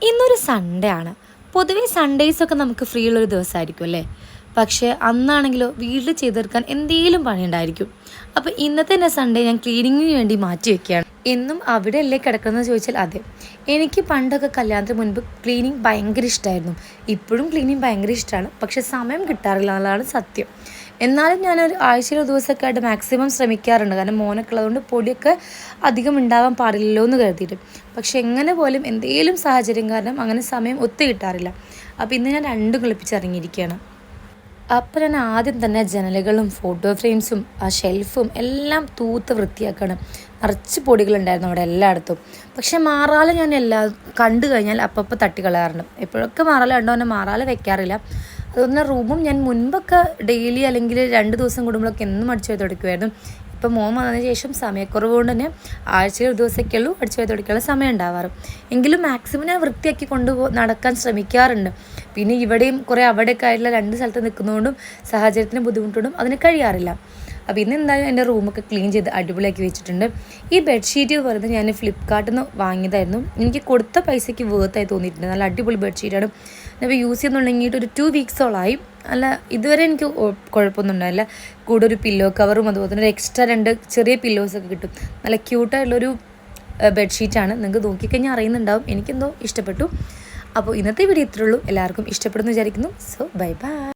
ഇന്നൊരു സൺഡേ ആണ്. പൊതുവേ സൺഡേയ്സൊക്കെ നമുക്ക് ഫ്രീ ഉള്ളൊരു ദിവസമായിരിക്കും അല്ലേ? പക്ഷേ അന്നാണെങ്കിലോ വീട്ടിൽ ചെയ്ത് തീർക്കാൻ എന്തെങ്കിലും പണിയുണ്ടായിരിക്കും. അപ്പോൾ ഇന്നത്തെ എൻ്റെ സൺഡേ ഞാൻ ക്ലീനിങ്ങിന് വേണ്ടി മാറ്റി വെക്കുകയാണ്. എന്നും അവിടെയല്ലേ കിടക്കുന്നത് ചോദിച്ചാൽ അതെ. എനിക്ക് പണ്ടൊക്കെ കല്യാണത്തിന് മുൻപ് ക്ലീനിങ് ഭയങ്കര ഇഷ്ടമായിരുന്നു. ഇപ്പോഴും ക്ലീനിങ് ഭയങ്കര ഇഷ്ടമാണ്. പക്ഷേ സമയം കിട്ടാറില്ല എന്നുള്ളതാണ് സത്യം. എന്നാലും ഞാനൊരു ആഴ്ചയിൽ ഒരു ദിവസമൊക്കെ ആയിട്ട് മാക്സിമം ശ്രമിക്കാറുണ്ട്. കാരണം മോനൊക്കെ ഉള്ളതുകൊണ്ട് പൊടിയൊക്കെ അധികം ഉണ്ടാവാൻ പാടില്ലല്ലോ എന്ന് കരുതിയിട്ട്. പക്ഷെ എങ്ങനെ പോലും എന്തെങ്കിലും സാഹചര്യം കാരണം അങ്ങനെ സമയം ഒത്തു കിട്ടാറില്ല. അപ്പോൾ ഇന്ന് ഞാൻ രണ്ടും കളിപ്പിച്ചിറങ്ങിയിരിക്കുകയാണ്. അപ്പോൾ ഞാൻ ആദ്യം തന്നെ ജനലുകളും ഫോട്ടോ ഫ്രെയിംസും ആ ഷെൽഫും എല്ലാം തൂത്ത് വൃത്തിയാക്കണം. നിറച്ച് പൊടികളുണ്ടായിരുന്നു അവിടെ എല്ലായിടത്തും. പക്ഷേ മാറാല ഞാൻ കണ്ടു കഴിഞ്ഞാൽ അപ്പം തട്ടിക്കളയാറുണ്ട്. എപ്പോഴൊക്കെ മാറാല കണ്ടോ തന്നെ മാറാല വെക്കാറില്ല. അതുപോലെ റൂമും ഞാൻ മുൻപൊക്കെ ഡെയിലി അല്ലെങ്കിൽ 2 ദിവസം കൂടുമ്പോഴൊക്കെ എന്നും അടിച്ചു പോയി തുടയ്ക്കുമായിരുന്നു. ഇപ്പം മോൻ വന്നതിന് ശേഷം സമയക്കുറവ് കൊണ്ട് തന്നെ ആഴ്ചയിൽ ഒരു ദിവസമൊക്കെ ഉള്ളൂ അടിച്ചു പോയി തുടയ്ക്കാനുള്ള സമയം ഉണ്ടാവാറ്. എങ്കിലും മാക്സിമം ഞാൻ വൃത്തിയാക്കി നടക്കാൻ ശ്രമിക്കാറുണ്ട്. പിന്നെ ഇവിടെയും കുറേ അവിടെയൊക്കെ ആയിട്ടുള്ള 2 സ്ഥലത്ത് നിൽക്കുന്നതുകൊണ്ടും സാഹചര്യത്തിന് ബുദ്ധിമുട്ടുകൊണ്ടും അതിന് കഴിയാറില്ല. അപ്പോൾ ഇന്ന് എന്തായാലും എൻ്റെ റൂമൊക്കെ ക്ലീൻ ചെയ്ത് അടിപൊളിയാക്കി വെച്ചിട്ടുണ്ട്. ഈ ബെഡ്ഷീറ്റ് എന്ന് പറയുന്നത് ഞാൻ ഫ്ലിപ്കാർട്ടിൽ നിന്ന് വാങ്ങിയതായിരുന്നു. എനിക്ക് കൊടുത്ത പൈസയ്ക്ക് വേർത്തായി തോന്നിയിട്ടുണ്ട്. നല്ല അടിപൊളി ബെഡ്ഷീറ്റാണ്. ഇപ്പോൾ യൂസ് ചെയ്യുന്നുണ്ടെങ്കിൽ ഒരു 2 വീക്സോളായി. അല്ല ഇതുവരെ എനിക്ക് കുഴപ്പമൊന്നും ഉണ്ടായില്ല. കൂടെ ഒരു പില്ലോ കവറും അതുപോലെ തന്നെ ഒരു എക്സ്ട്രാ 2 ചെറിയ പില്ലോസൊക്കെ കിട്ടും. നല്ല ക്യൂട്ടായിട്ടുള്ളൊരു ബെഡ്ഷീറ്റാണ്. നിങ്ങൾക്ക് നോക്കിക്കഴിഞ്ഞാൽ അറിയുന്നുണ്ടാവും. എനിക്കെന്തോ ഇഷ്ടപ്പെട്ടു. അപ്പോൾ ഇന്നത്തെ വീഡിയോ ഇത്രയേ ഉള്ളൂ. എല്ലാവർക്കും ഇഷ്ടപ്പെടുമെന്ന് വിചാരിക്കുന്നു. So bye bye.